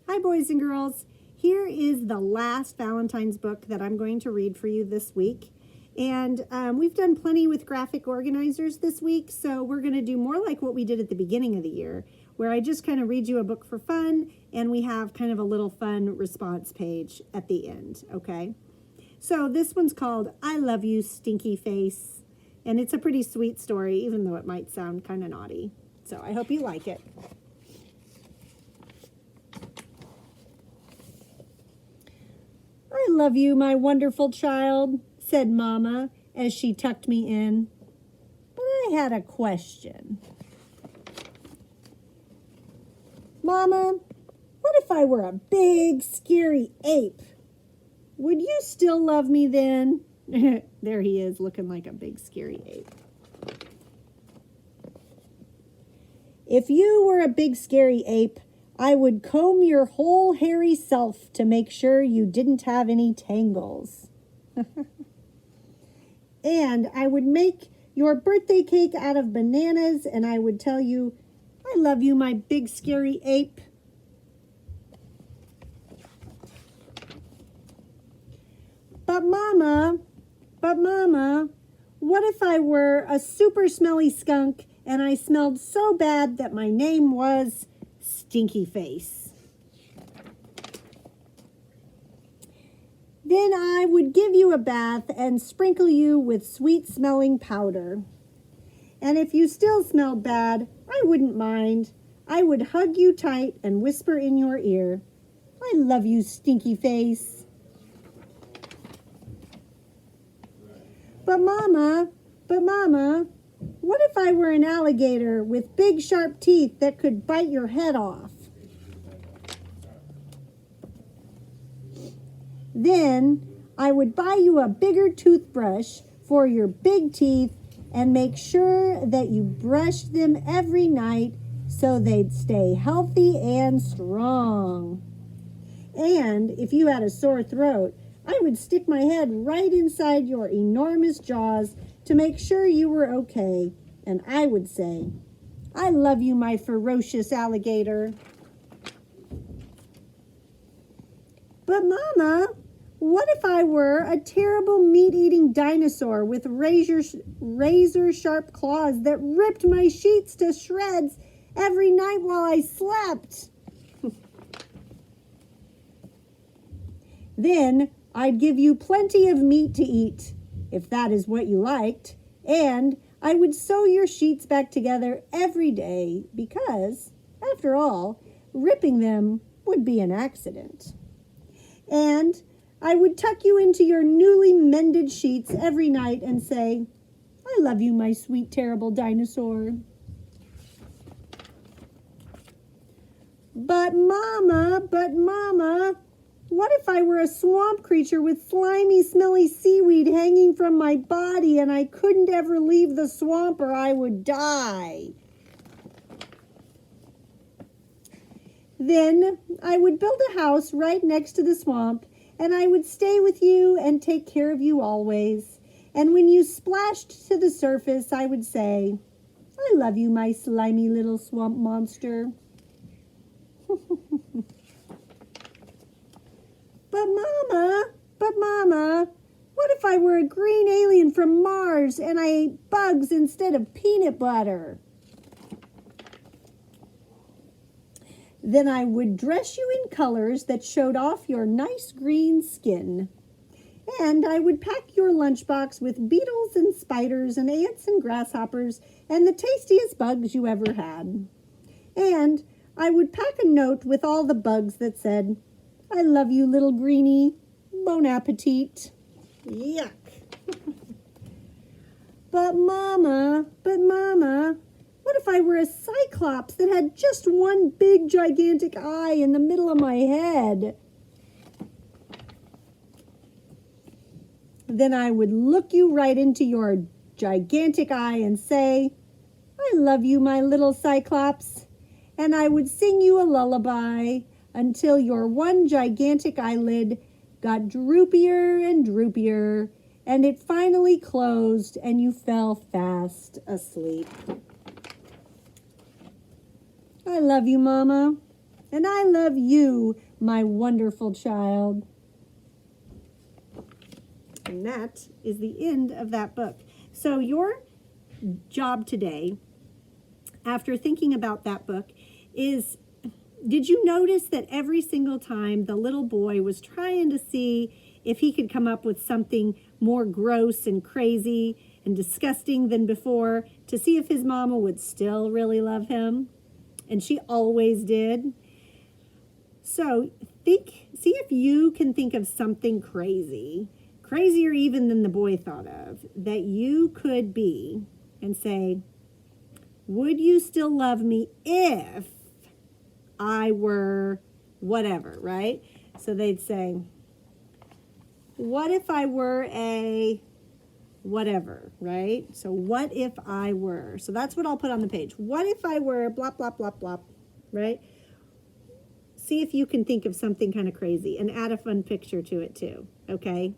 Hi, boys and girls. Here is the last Valentine's book that I'm going to read for you this week. And we've done plenty with graphic organizers this week, so we're going to do more like what we did at the beginning of the year, where I just kind of read you a book for fun, and we have kind of a little fun response page at the end, okay? So this one's called I Love You, Stinky Face, and it's a pretty sweet story, even though it might sound kind of naughty. So I hope you like it. I love you, my wonderful child, said Mama as she tucked me in. But I had a question. Mama, what if I were a big, scary ape? Would you still love me then? There he is, looking like a big, scary ape. If you were a big, scary ape, I would comb your whole hairy self to make sure you didn't have any tangles. And I would make your birthday cake out of bananas, and I would tell you, I love you, my big, scary ape. But Mama, what if I were a super smelly skunk and I smelled so bad that my name was Stinky Face? Then I would give you a bath and sprinkle you with sweet-smelling powder. And if you still smelled bad, I wouldn't mind. I would hug you tight and whisper in your ear, I love you, Stinky Face. But Mama, what if I were an alligator with big sharp teeth that could bite your head off? Then I would buy you a bigger toothbrush for your big teeth and make sure that you brushed them every night so they'd stay healthy and strong. And if you had a sore throat, I would stick my head right inside your enormous jaws to make sure you were okay. And I would say, I love you, my ferocious alligator. But Mama, what if I were a terrible meat-eating dinosaur with razor-sharp claws that ripped my sheets to shreds every night while I slept? Then I'd give you plenty of meat to eat, if that is what you liked, and I would sew your sheets back together every day because, after all, ripping them would be an accident. And I would tuck you into your newly mended sheets every night and say, I love you, my sweet, terrible dinosaur. But Mama, what if I were a swamp creature with slimy, smelly seaweed hanging from my body and I couldn't ever leave the swamp or I would die? Then I would build a house right next to the swamp and I would stay with you and take care of you always. And when you splashed to the surface, I would say, I love you, my slimy little swamp monster. But Mama, what if I were a green alien from Mars and I ate bugs instead of peanut butter? Then I would dress you in colors that showed off your nice green skin. And I would pack your lunchbox with beetles and spiders and ants and grasshoppers and the tastiest bugs you ever had. And I would pack a note with all the bugs that said, I love you, little greenie. Bon appetit. Yuck. But Mama, what if I were a cyclops that had just one big gigantic eye in the middle of my head? Then I would look you right into your gigantic eye and say, I love you, my little cyclops. And I would sing you a lullaby until your one gigantic eyelid got droopier and droopier, and it finally closed and you fell fast asleep. I love you, Mama, And I love you, my wonderful child. And that is the end of that book. So your job today, after thinking about that book, is, did you notice that every single time the little boy was trying to see if he could come up with something more gross and crazy and disgusting than before to see if his mama would still really love him? And she always did. So see if you can think of something crazy, crazier even than the boy thought of, that you could be, and say, would you still love me if I were whatever, right? So they'd say, what if I were a whatever, right? So what if I were? So that's what I'll put on the page. What if I were blah, blah, blah, blah, right? See if you can think of something kind of crazy and add a fun picture to it too, okay?